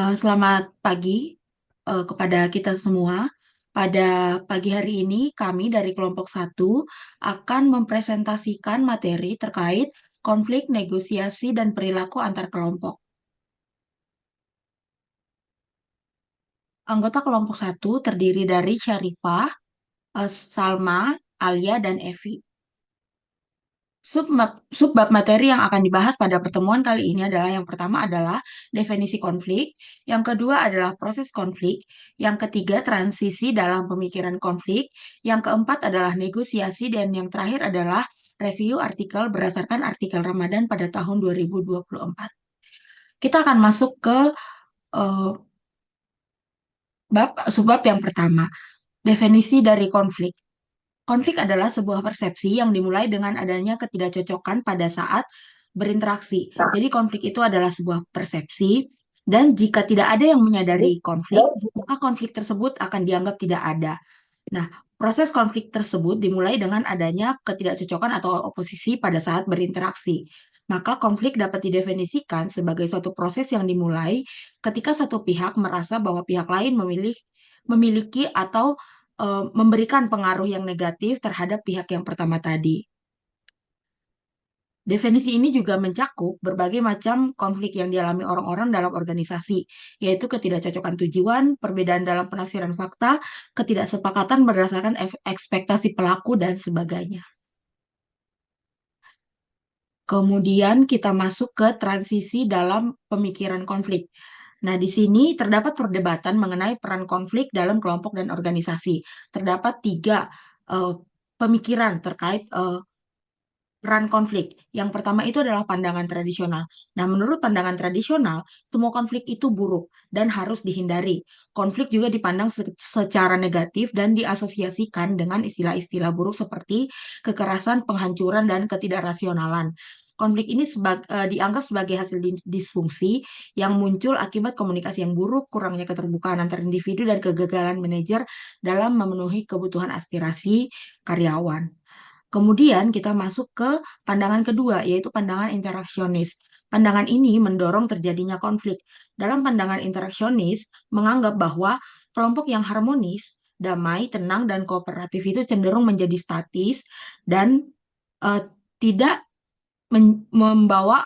Selamat pagi kepada kita semua. Pada pagi hari ini, kami dari kelompok satu akan mempresentasikan materi terkait konflik, negosiasi, dan perilaku antar kelompok. Anggota kelompok satu terdiri dari Syarifah, Salma, Alia, dan Evi. Subbab materi yang akan dibahas pada pertemuan kali ini adalah yang pertama adalah definisi konflik, yang kedua adalah proses konflik, yang ketiga transisi dalam pemikiran konflik, yang keempat adalah negosiasi, dan yang terakhir adalah review artikel berdasarkan artikel Ramadan pada tahun 2024. Kita akan masuk ke eh, subbab yang pertama, definisi dari konflik. Konflik adalah sebuah persepsi yang dimulai dengan adanya ketidakcocokan pada saat berinteraksi. Jadi konflik itu adalah sebuah persepsi dan jika tidak ada yang menyadari konflik, maka konflik tersebut akan dianggap tidak ada. Nah, proses konflik tersebut dimulai dengan adanya ketidakcocokan atau oposisi pada saat berinteraksi. Maka konflik dapat didefinisikan sebagai suatu proses yang dimulai ketika satu pihak merasa bahwa pihak lain memiliki atau memberikan pengaruh yang negatif terhadap pihak yang pertama tadi. Definisi ini juga mencakup berbagai macam konflik yang dialami orang-orang dalam organisasi, yaitu ketidakcocokan tujuan, perbedaan dalam penafsiran fakta, ketidaksepakatan berdasarkan ekspektasi pelaku, dan sebagainya. Kemudian kita masuk ke transisi dalam pemikiran konflik. Nah, di sini terdapat perdebatan mengenai peran konflik dalam kelompok dan organisasi. Terdapat tiga eh, pemikiran terkait peran konflik. Yang pertama itu adalah pandangan tradisional. Nah, menurut pandangan tradisional, semua konflik itu buruk dan harus dihindari. Konflik juga dipandang secara negatif dan diasosiasikan dengan istilah-istilah buruk seperti kekerasan, penghancuran, dan ketidakrasionalan. Konflik ini dianggap sebagai hasil disfungsi yang muncul akibat komunikasi yang buruk, kurangnya keterbukaan antar individu, dan kegagalan manajer dalam memenuhi kebutuhan aspirasi karyawan. Kemudian kita masuk ke pandangan kedua, yaitu pandangan interaksionis. Pandangan ini mendorong terjadinya konflik. Dalam pandangan interaksionis, menganggap bahwa kelompok yang harmonis, damai, tenang, dan kooperatif itu cenderung menjadi statis dan eh, tidak membawa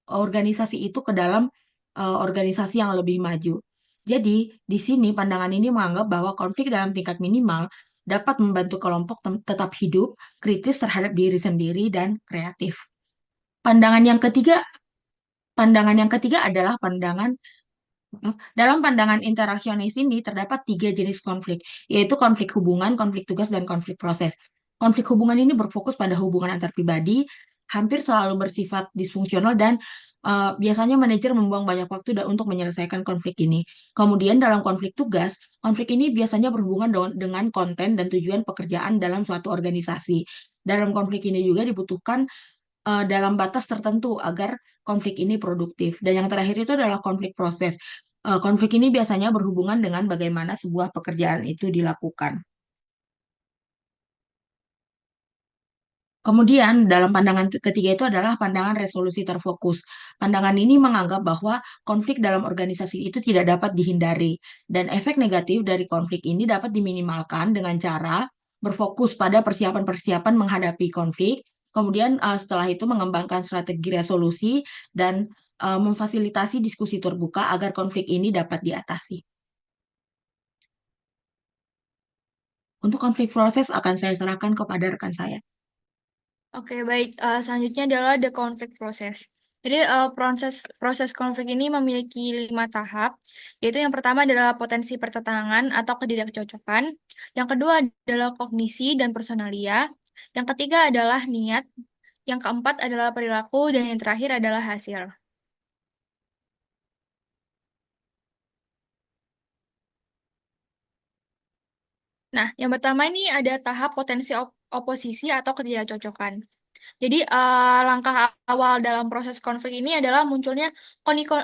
organisasi itu ke dalam organisasi yang lebih maju. Jadi, di sini pandangan ini menganggap bahwa konflik dalam tingkat minimal dapat membantu kelompok tetap hidup, kritis terhadap diri sendiri, dan kreatif. Pandangan yang ketiga, pandangan yang ketiga adalah dalam pandangan interaksionis ini terdapat tiga jenis konflik, yaitu konflik hubungan, konflik tugas, dan konflik proses. Konflik hubungan ini berfokus pada hubungan antar pribadi, hampir selalu bersifat disfungsional dan biasanya manajer membuang banyak waktu untuk menyelesaikan konflik ini. Kemudian dalam konflik ini biasanya berhubungan dengan konten dan tujuan pekerjaan dalam suatu organisasi. Dalam konflik ini juga dibutuhkan dalam batas tertentu agar konflik ini produktif. Dan yang terakhir itu adalah konflik proses. Konflik ini biasanya berhubungan dengan bagaimana sebuah pekerjaan itu dilakukan. Kemudian, dalam pandangan ketiga itu adalah pandangan resolusi terfokus. Pandangan ini menganggap bahwa konflik dalam organisasi itu tidak dapat dihindari, dan efek negatif dari konflik ini dapat diminimalkan dengan cara berfokus pada persiapan-persiapan menghadapi konflik, kemudian setelah itu mengembangkan strategi resolusi, dan memfasilitasi diskusi terbuka agar konflik ini dapat diatasi. Untuk konflik proses akan saya serahkan kepada rekan saya. Oke, baik. Selanjutnya adalah the conflict process. Jadi proses konflik ini memiliki 5 tahap, yaitu yang pertama adalah potensi pertentangan atau ketidakcocokan, yang kedua adalah kognisi dan personalia, yang ketiga adalah niat, yang keempat adalah perilaku, dan yang terakhir adalah hasil. Nah, yang pertama ini ada tahap potensi oposisi atau ketidakcocokan. Jadi langkah awal dalam proses konflik ini adalah munculnya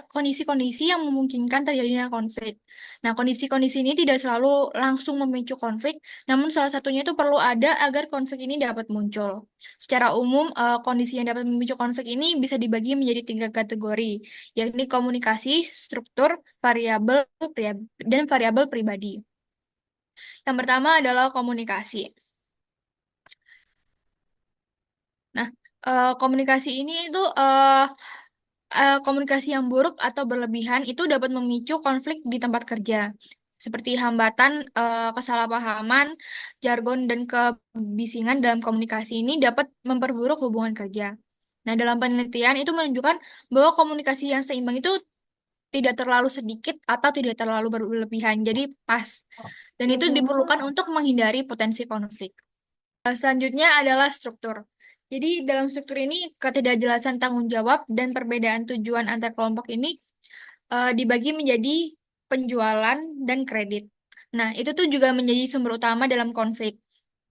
kondisi-kondisi yang memungkinkan terjadinya konflik. Nah, kondisi-kondisi ini tidak selalu langsung memicu konflik, namun salah satunya itu perlu ada agar konflik ini dapat muncul. Secara umum, kondisi yang dapat memicu konflik ini bisa dibagi menjadi 3 kategori, yakni komunikasi, struktur, variabel, dan variabel pribadi. Yang pertama adalah komunikasi. Nah, komunikasi ini itu komunikasi yang buruk atau berlebihan itu dapat memicu konflik di tempat kerja, seperti hambatan, kesalahpahaman, jargon, dan kebisingan dalam komunikasi ini dapat memperburuk hubungan kerja. Nah, dalam penelitian itu menunjukkan bahwa komunikasi yang seimbang itu tidak terlalu sedikit atau tidak terlalu berlebihan, jadi pas. Dan itu diperlukan untuk menghindari potensi konflik. Selanjutnya adalah struktur. Jadi dalam struktur ini ketidakjelasan tanggung jawab dan perbedaan tujuan antar kelompok ini dibagi menjadi penjualan dan kredit. Nah, itu tuh juga menjadi sumber utama dalam konflik.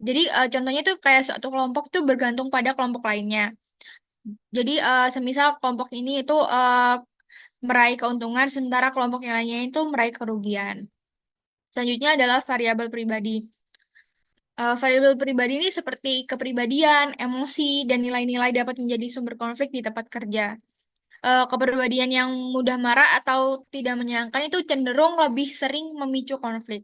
Jadi contohnya tuh kayak suatu kelompok tuh bergantung pada kelompok lainnya. Jadi semisal kelompok ini itu meraih keuntungan sementara kelompok yang lainnya itu meraih kerugian. Selanjutnya adalah variabel pribadi. Variabel pribadi ini seperti kepribadian, emosi, dan nilai-nilai dapat menjadi sumber konflik di tempat kerja. Kepribadian yang mudah marah atau tidak menyenangkan itu cenderung lebih sering memicu konflik.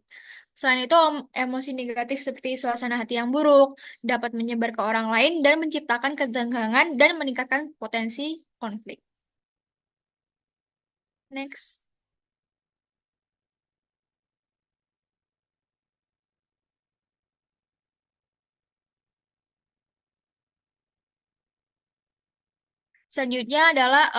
Selain itu, emosi negatif seperti suasana hati yang buruk dapat menyebar ke orang lain dan menciptakan ketegangan dan meningkatkan potensi konflik. Next. Selanjutnya adalah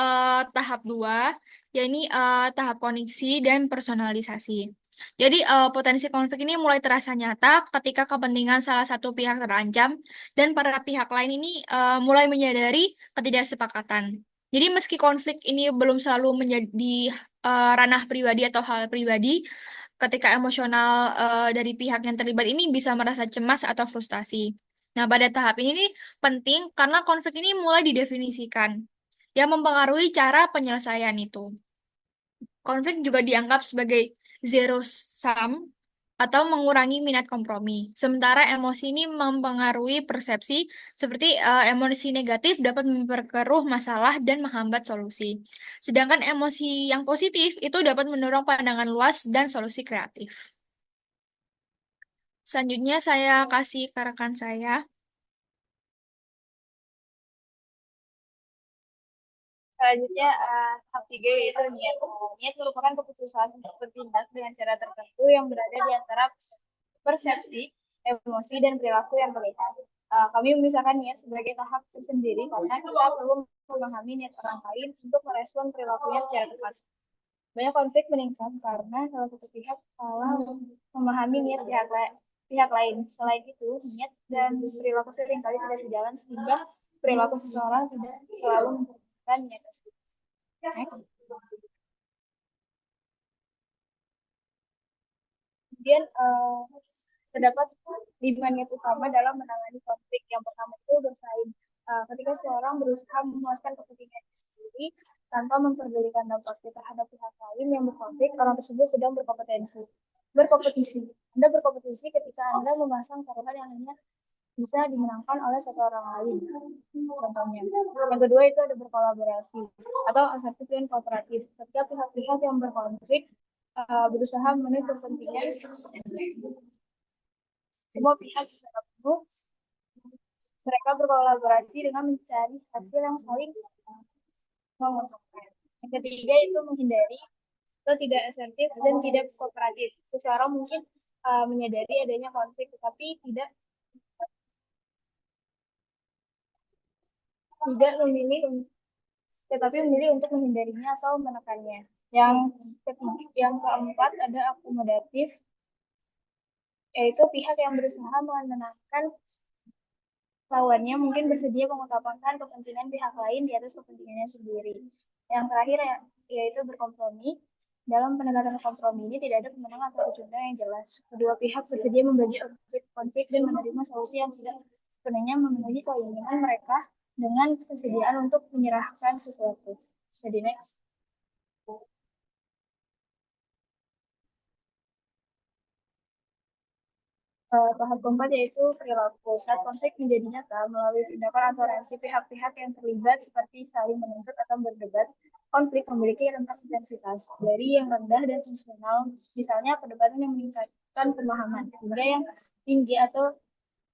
tahap 2, yakni tahap koneksi dan personalisasi. Jadi potensi konflik ini mulai terasa nyata ketika kepentingan salah satu pihak terancam dan para pihak lain ini mulai menyadari ketidaksepakatan. Jadi meski konflik ini belum selalu menjadi ranah pribadi atau hal pribadi, ketika emosional dari pihak yang terlibat ini bisa merasa cemas atau frustasi. Nah, pada tahap ini nih penting karena konflik ini mulai didefinisikan yang mempengaruhi cara penyelesaian itu. Konflik juga dianggap sebagai zero sum atau mengurangi minat kompromi. Sementara emosi ini mempengaruhi persepsi seperti emosi negatif dapat memperkeruh masalah dan menghambat solusi. Sedangkan emosi yang positif itu dapat mendorong pandangan luas dan solusi kreatif. Selanjutnya saya kasih ke rekan saya. Selanjutnya, tahap 3 yaitu niat. Niat merupakan keputusan untuk bertindak dengan cara tertentu yang berada di antara persepsi, emosi, dan perilaku yang terlihat. Kami memisahkan niat sebagai tahap tersendiri karena kita perlu memahami niat orang lain untuk merespon perilakunya secara tepat. Banyak konflik meningkat karena salah satu pihak salah memahami niat pihak lain. Selain itu, niat dan perilaku seringkali tidak sejalan sehingga perilaku seseorang tidak selalu mencerminkan niat tersebut. Next. Kemudian terdapat 5 niat utama dalam menangani konflik. Yang pertama itu bersaing. Ketika seorang berusaha memuaskan kepentingannya sendiri tanpa memperdulikan dampaknya terhadap pihak lain yang berkonflik, orang tersebut sedang berkompetisi. Anda berkompetisi ketika Anda memasang taruhan yang hanya bisa dimenangkan oleh satu orang lain. Contohnya. Yang kedua itu ada berkolaborasi atau asertif dan kooperatif. Ketika pihak-pihak yang berkonflik berusaha memenuhi kepentingan semua pihak secara penuh, mereka berkolaborasi dengan mencari hasil yang saling menguntungkan. Yang ketiga itu menghindari atau tidak asertif dan tidak kooperatif. Seseorang mungkin menyadari adanya konflik, tetapi tidak memilih untuk menghindarinya atau menekannya. Yang keempat ada akomodatif, yaitu pihak yang berusaha menenangkan lawannya mungkin bersedia mengutamakan kepentingan pihak lain di atas kepentingannya sendiri. Yang terakhir yaitu berkompromi. Dalam pendekatan kompromi ini tidak ada pemenang atau pecundang yang jelas. Kedua pihak bersedia membagi konflik dan menerima solusi yang tidak sepenuhnya memenuhi keinginan mereka dengan kesediaan untuk menyerahkan sesuatu. Bisa di next. Tahap keempat yaitu perilaku. Saat konflik menjadi nyata melalui tindakan atau reaksi pihak-pihak yang terlibat seperti saling menuntut atau berdebat, konflik memiliki rentang intensitas dari yang rendah dan fungsional, misalnya perdebatan yang meningkatkan pemahaman, hingga yang tinggi atau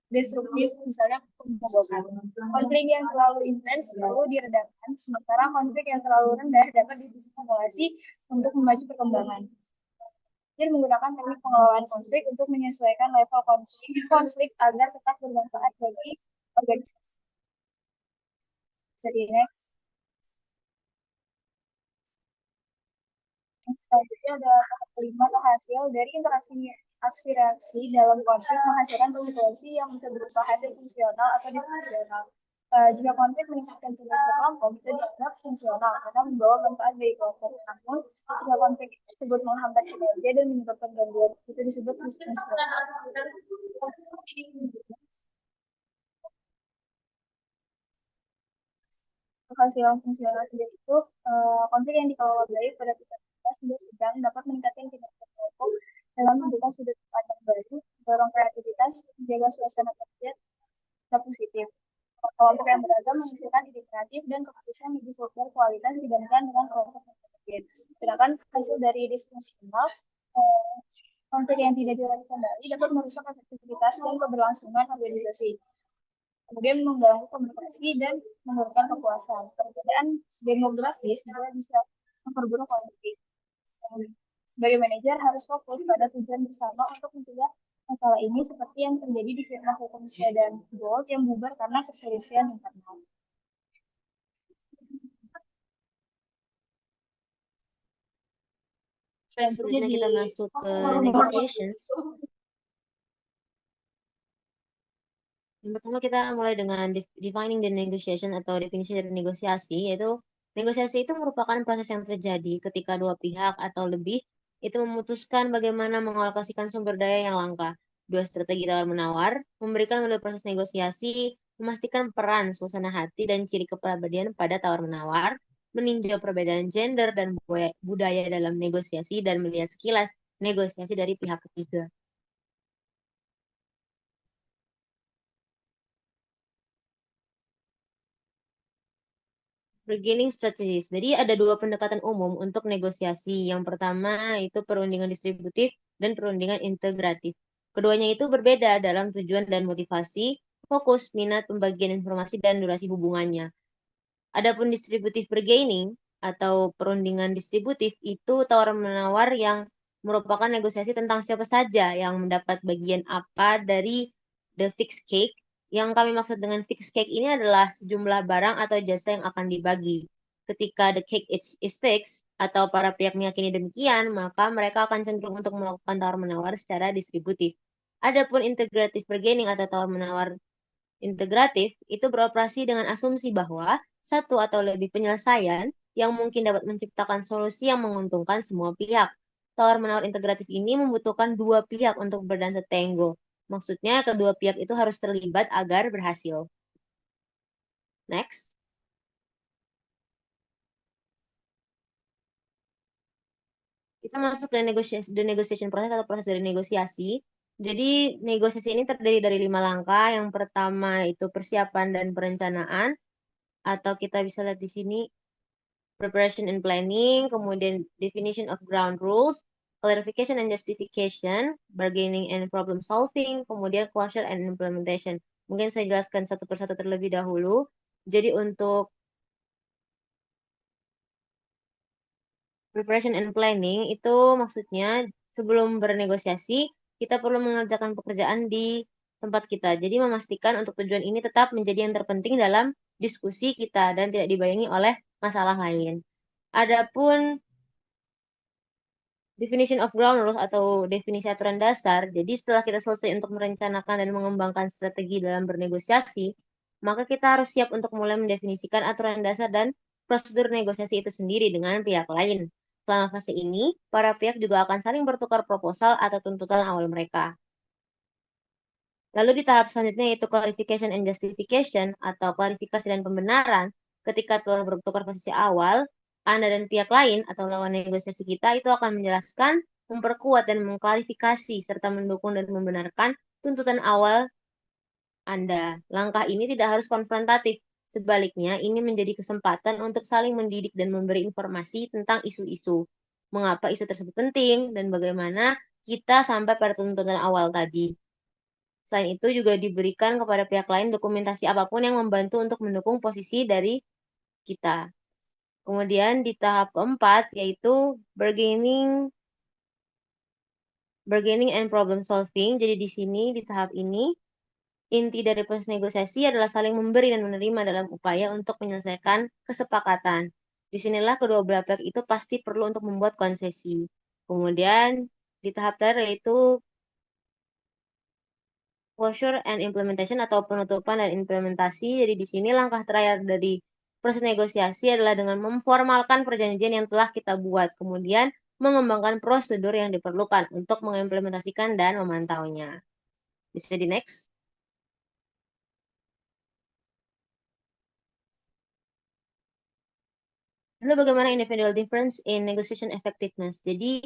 destruktif, misalnya pemogokan. Konflik yang terlalu intens perlu diredakan, sementara konflik yang terlalu rendah dapat disimulasi untuk memacu perkembangan. Dia menggunakan teknik pengelolaan konflik untuk menyesuaikan level konflik agar tetap bermanfaat bagi organisasi. Jadi next. Selanjutnya ada tahap kelima atau hasil dari interaksi aksi reaksi dalam konflik menghasilkan konsekuensi yang bisa berupa hasil fungsional atau disfungsional. Jika konflik meningkatkan kinerja kelompok, bisa dianggap fungsional karena membawa manfaat bagi kelompok. Namun, jika konflik tersebut menghambat kinerja dan menyebabkan gangguan, itu disebut disfungsional. Hasil yang fungsional sendiri itu konflik yang dikelola baik pada tingkat sudah sedang dapat meningkatkan kinerja kelompok dalam membuka sudut pandang baru, mendorong kreativitas, menjaga suasana kerja tetap positif. Kelompok yang beragam menghasilkan ide kreatif dan keputusan lebih berkualitas dibandingkan dengan kelompok yang berbeda. Sedangkan hasil dari disfungsional konflik yang tidak direkomendasi dapat merusak efektivitas dan keberlangsungan organisasi. Kemudian mengganggu komunikasi dan menurunkan kepuasan. Perbedaan demografis juga bisa memperburuk konflik. Sebagai manajer harus fokus pada tujuan bersama untuk mencegah masalah ini seperti yang terjadi di firma Hukumsya dan Gold yang bubar karena perselisihan internal. Selanjutnya kita masuk ke negotiations. Yang pertama kita mulai dengan defining the negotiation atau definisi dari negosiasi, yaitu negosiasi itu merupakan proses yang terjadi ketika dua pihak atau lebih itu memutuskan bagaimana mengalokasikan sumber daya yang langka. Dua strategi tawar-menawar memberikan melalui proses negosiasi, memastikan peran, suasana hati, dan ciri kepribadian pada tawar-menawar, meninjau perbedaan gender dan budaya dalam negosiasi, dan melihat sekilas negosiasi dari pihak ketiga. Bargaining strategies. Jadi ada dua pendekatan umum untuk negosiasi. Yang pertama itu perundingan distributif dan perundingan integratif. Keduanya itu berbeda dalam tujuan dan motivasi, fokus, minat, pembagian informasi, dan durasi hubungannya. Adapun distributif bargaining atau perundingan distributif itu tawar-menawar yang merupakan negosiasi tentang siapa saja yang mendapat bagian apa dari the fixed cake. Yang kami maksud dengan fixed cake ini adalah sejumlah barang atau jasa yang akan dibagi. Ketika the cake is fixed atau para pihak meyakini demikian, maka mereka akan cenderung untuk melakukan tawar-menawar secara distributif. Adapun integrative bargaining atau tawar-menawar integratif itu beroperasi dengan asumsi bahwa satu atau lebih penyelesaian yang mungkin dapat menciptakan solusi yang menguntungkan semua pihak. Tawar-menawar integratif ini membutuhkan dua pihak untuk berdansa tango. Maksudnya kedua pihak itu harus terlibat agar berhasil. Next. Kita masuk ke negotiation process atau proses dari negosiasi. Jadi negosiasi ini terdiri dari 5 langkah. Yang pertama itu persiapan dan perencanaan. Atau kita bisa lihat di sini preparation and planning, kemudian definition of ground rules, clarification and justification, bargaining and problem solving, kemudian closure and implementation. Mungkin saya jelaskan satu persatu terlebih dahulu. Jadi untuk preparation and planning itu maksudnya sebelum bernegosiasi, kita perlu mengerjakan pekerjaan di tempat kita. Jadi memastikan untuk tujuan ini tetap menjadi yang terpenting dalam diskusi kita dan tidak dibayangi oleh masalah lain. Adapun definition of ground rules atau definisi aturan dasar, jadi setelah kita selesai untuk merencanakan dan mengembangkan strategi dalam bernegosiasi, maka kita harus siap untuk mulai mendefinisikan aturan dasar dan prosedur negosiasi itu sendiri dengan pihak lain. Selama fase ini, para pihak juga akan saling bertukar proposal atau tuntutan awal mereka. Lalu di tahap selanjutnya yaitu clarification and justification atau klarifikasi dan pembenaran. Ketika telah bertukar posisi awal, Anda dan pihak lain atau lawan negosiasi kita itu akan menjelaskan, memperkuat dan mengklarifikasi serta mendukung dan membenarkan tuntutan awal Anda. Langkah ini tidak harus konfrontatif. Sebaliknya, ini menjadi kesempatan untuk saling mendidik dan memberi informasi tentang isu-isu. Mengapa isu tersebut penting dan bagaimana kita sampai pada tuntutan awal tadi. Selain itu juga diberikan kepada pihak lain dokumentasi apapun yang membantu untuk mendukung posisi dari kita. Kemudian di tahap keempat yaitu bargaining and problem solving. Jadi di sini di tahap ini inti dari proses negosiasi adalah saling memberi dan menerima dalam upaya untuk menyelesaikan kesepakatan. Disinilah kedua belah pihak itu pasti perlu untuk membuat konsesi. Kemudian di tahap terakhir yaitu closure and implementation atau penutupan dan implementasi. Jadi di sini langkah terakhir dari proses negosiasi adalah dengan memformalkan perjanjian yang telah kita buat, kemudian mengembangkan prosedur yang diperlukan untuk mengimplementasikan dan memantaunya. Bisa di next. Lalu bagaimana individual difference in negotiation effectiveness? Jadi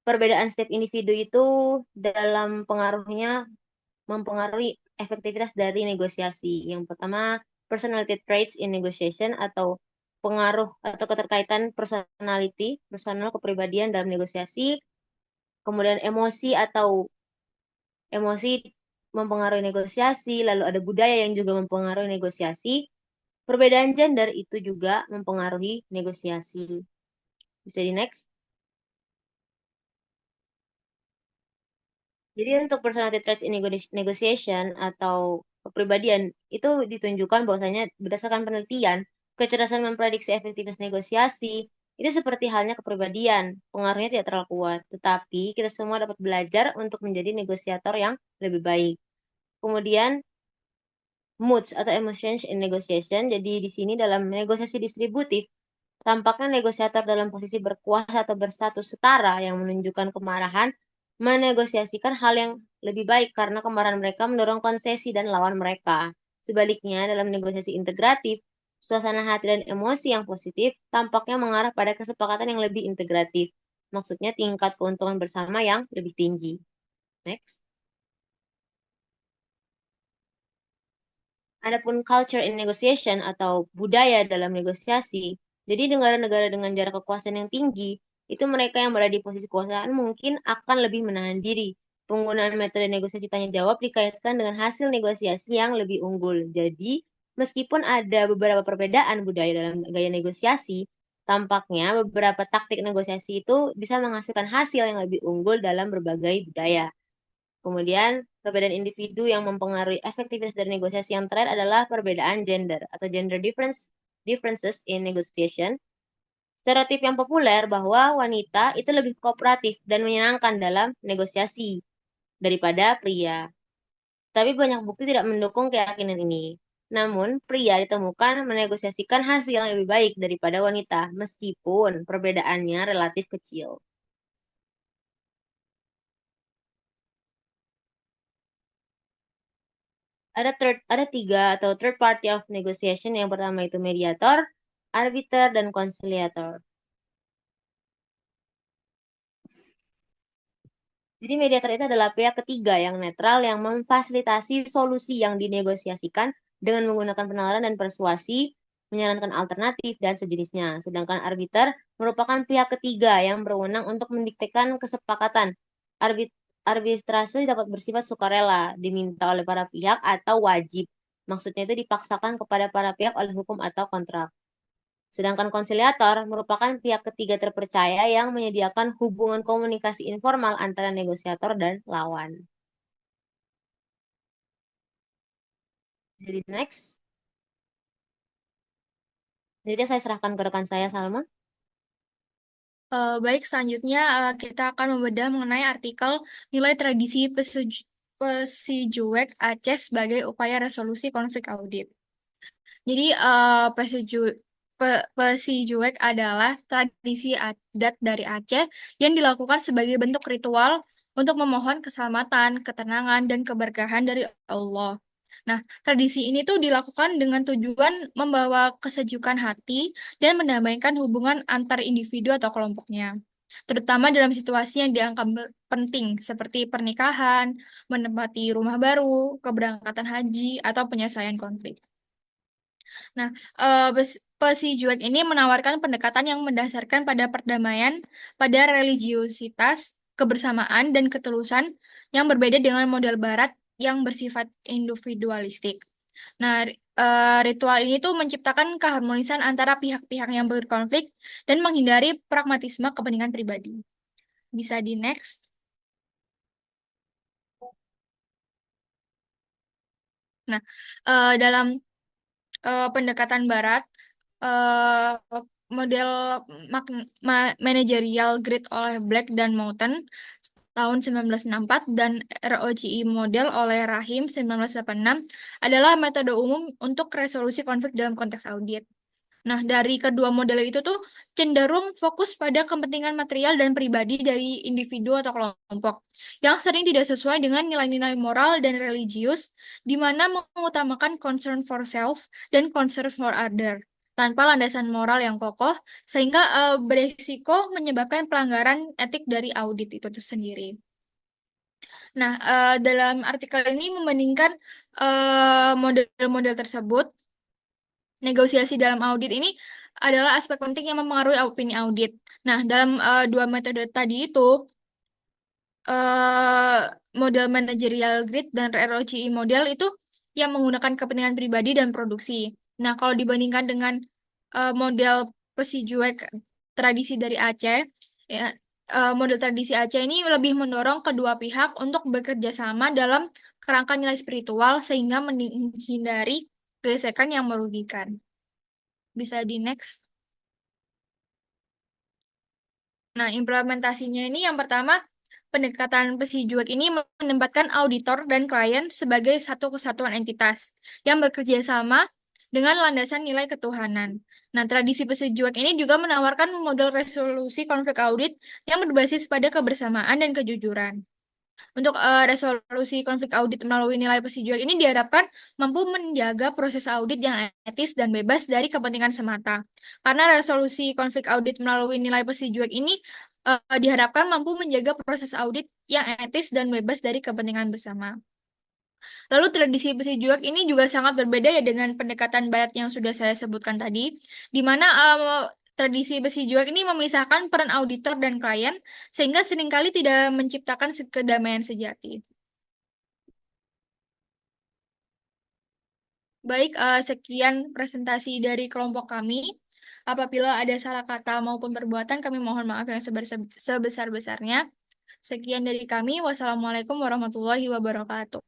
perbedaan setiap individu itu dalam pengaruhnya mempengaruhi efektivitas dari negosiasi. Yang pertama, personality traits in negotiation atau pengaruh atau keterkaitan personal kepribadian dalam negosiasi. Kemudian emosi mempengaruhi negosiasi, lalu ada budaya yang juga mempengaruhi negosiasi. Perbedaan gender itu juga mempengaruhi negosiasi. Bisa di next. Jadi untuk personality traits in negotiation atau kepribadian itu ditunjukkan bahwasanya berdasarkan penelitian, kecerdasan memprediksi efektivitas negosiasi itu seperti halnya kepribadian, pengaruhnya tidak terlalu kuat, tetapi kita semua dapat belajar untuk menjadi negosiator yang lebih baik. Kemudian moods atau emotions in negotiation, jadi di sini dalam negosiasi distributif, tampaknya negosiator dalam posisi berkuasa atau berstatus setara yang menunjukkan kemarahan menegosiasikan hal yang lebih baik karena kemarahan mereka mendorong konsesi dan lawan mereka. Sebaliknya, dalam negosiasi integratif, suasana hati dan emosi yang positif tampaknya mengarah pada kesepakatan yang lebih integratif. Maksudnya tingkat keuntungan bersama yang lebih tinggi. Next. Adapun culture in negotiation atau budaya dalam negosiasi, jadi negara-negara dengan jarak kekuasaan yang tinggi, itu mereka yang berada di posisi kekuasaan mungkin akan lebih menahan diri. Penggunaan metode negosiasi tanya jawab dikaitkan dengan hasil negosiasi yang lebih unggul. Jadi, meskipun ada beberapa perbedaan budaya dalam gaya negosiasi, tampaknya beberapa taktik negosiasi itu bisa menghasilkan hasil yang lebih unggul dalam berbagai budaya. Kemudian, perbedaan individu yang mempengaruhi efektivitas dari negosiasi yang terakhir adalah perbedaan gender atau gender differences in negotiation. Stereotip yang populer bahwa wanita itu lebih kooperatif dan menyenangkan dalam negosiasi daripada pria. Tapi banyak bukti tidak mendukung keyakinan ini. Namun, pria ditemukan menegosiasikan hasil yang lebih baik daripada wanita, meskipun perbedaannya relatif kecil. Ada tiga atau third party of negotiation. Yang pertama itu mediator, arbiter, dan conciliator. Jadi mediator itu adalah pihak ketiga yang netral yang memfasilitasi solusi yang dinegosiasikan dengan menggunakan penawaran dan persuasi, menyarankan alternatif, dan sejenisnya. Sedangkan arbiter merupakan pihak ketiga yang berwenang untuk mendiktekan kesepakatan. Arbitrase dapat bersifat sukarela, diminta oleh para pihak atau wajib. Maksudnya itu dipaksakan kepada para pihak oleh hukum atau kontrak. Sedangkan konsiliator merupakan pihak ketiga terpercaya yang menyediakan hubungan komunikasi informal antara negosiator dan lawan. Jadi next. Jadi saya serahkan ke rekan saya, Salma. Baik, selanjutnya kita akan membedah mengenai artikel nilai tradisi Pesijuek Aceh sebagai upaya resolusi konflik audit. Jadi Pesijuek adalah tradisi adat dari Aceh yang dilakukan sebagai bentuk ritual untuk memohon keselamatan, ketenangan, dan keberkahan dari Allah. Nah, tradisi ini tuh dilakukan dengan tujuan membawa kesejukan hati dan mendamaikan hubungan antar individu atau kelompoknya, terutama dalam situasi yang dianggap penting seperti pernikahan, menempati rumah baru, keberangkatan haji, atau penyelesaian konflik. Nah, Pesi Juek ini menawarkan pendekatan yang mendasarkan pada perdamaian, pada religiositas, kebersamaan, dan ketulusan yang berbeda dengan model Barat yang bersifat individualistik. Nah, ritual ini tuh menciptakan keharmonisan antara pihak-pihak yang berkonflik dan menghindari pragmatisme kepentingan pribadi. Bisa di next. Nah, dalam pendekatan Barat, eh, model managerial grid oleh Black dan Mountain tahun 1964 dan ROGI model oleh Rahim 1986 adalah metode umum untuk resolusi konflik dalam konteks audit. Nah, dari kedua model itu tuh cenderung fokus pada kepentingan material dan pribadi dari individu atau kelompok yang sering tidak sesuai dengan nilai-nilai moral dan religius, di mana mengutamakan concern for self dan concern for other tanpa landasan moral yang kokoh, sehingga beresiko menyebabkan pelanggaran etik dari audit itu tersendiri. Nah, dalam artikel ini membandingkan model-model tersebut. Negosiasi dalam audit ini adalah aspek penting yang mempengaruhi opini audit. Nah, dalam dua metode tadi itu, model managerial grid dan ROGI model itu yang menggunakan kepentingan pribadi dan produksi. Nah, kalau dibandingkan dengan model Pesijuek tradisi dari Aceh, ya, model tradisi Aceh ini lebih mendorong kedua pihak untuk bekerja sama dalam kerangka nilai spiritual sehingga menghindari gesekan yang merugikan. Bisa di next. Nah, implementasinya ini yang pertama, pendekatan Pesijuek ini menempatkan auditor dan klien sebagai satu kesatuan entitas yang bekerja sama dengan landasan nilai ketuhanan. Nah, tradisi Pesijuek ini juga menawarkan model resolusi konflik audit yang berbasis pada kebersamaan dan kejujuran. Untuk resolusi konflik audit melalui nilai Pesijuek ini diharapkan mampu menjaga proses audit yang etis dan bebas dari kepentingan semata. Karena resolusi konflik audit melalui nilai Pesijuek ini diharapkan mampu menjaga proses audit yang etis dan bebas dari kepentingan bersama. Lalu tradisi Pesijuek ini juga sangat berbeda ya dengan pendekatan Barat yang sudah saya sebutkan tadi, di mana tradisi Pesijuek ini memisahkan peran auditor dan klien, sehingga seringkali tidak menciptakan kedamaian sejati. Baik, sekian presentasi dari kelompok kami. Apabila ada salah kata maupun perbuatan, kami mohon maaf yang sebesar-besarnya. Sekian dari kami. Wassalamualaikum warahmatullahi wabarakatuh.